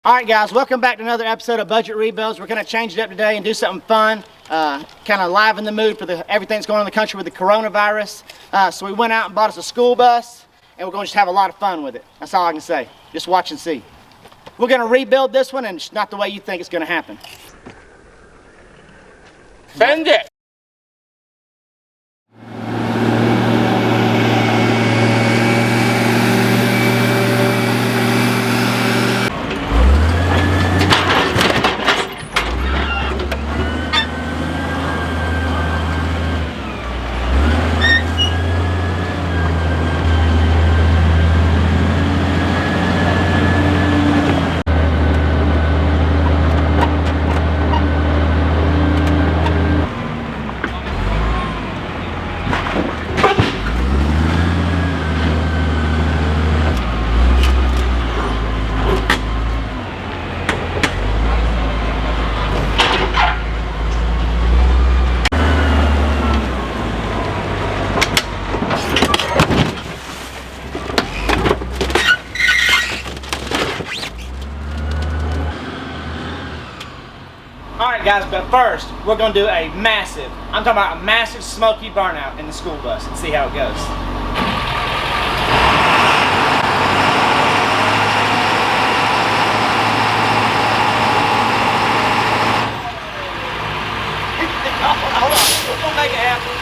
All right, guys, welcome back to another episode of Budget Rebuilds. We're going to change it up today and do something fun, kind of liven the mood for everything that's going on in the country with the coronavirus. So we went out and bought us a school bus, and we're going to just have a lot of fun with it. That's all I can say. Just watch and see. We're going to rebuild this one, and it's not the way you think it's going to happen. Bend it! Alright guys, but first, we're going to do a massive, I'm talking about a massive smoky burnout in the school bus and see how it goes. Hold on, we're going to make it happen.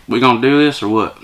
We gonna do this or what?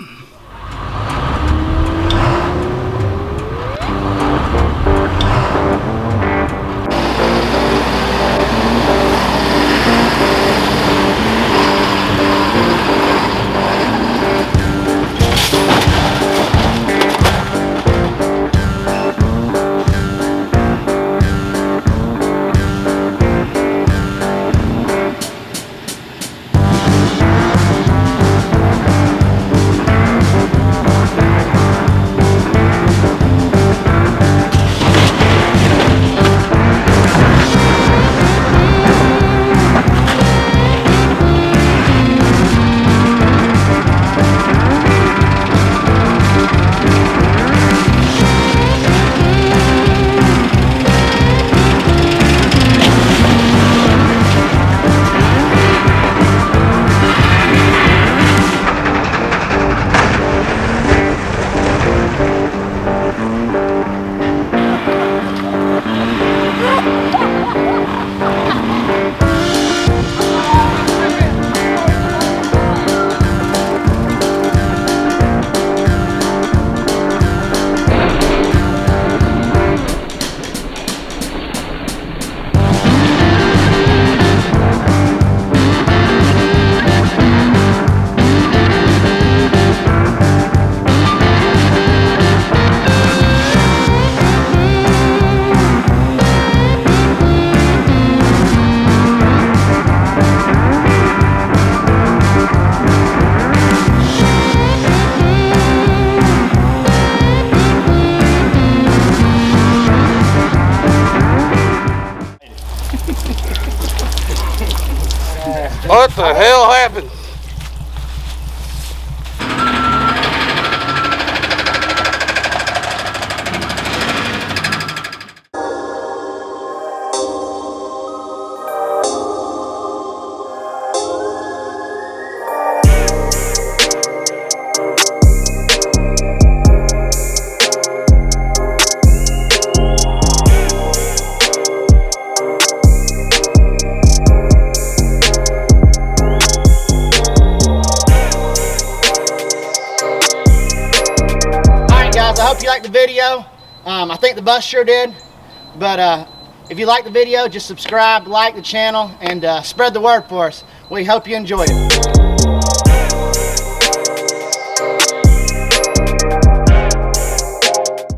What the hell happened? I hope you liked the video. I think the bus sure did. But if you like the video, just subscribe, like the channel, and spread the word for us. We hope you enjoyed it.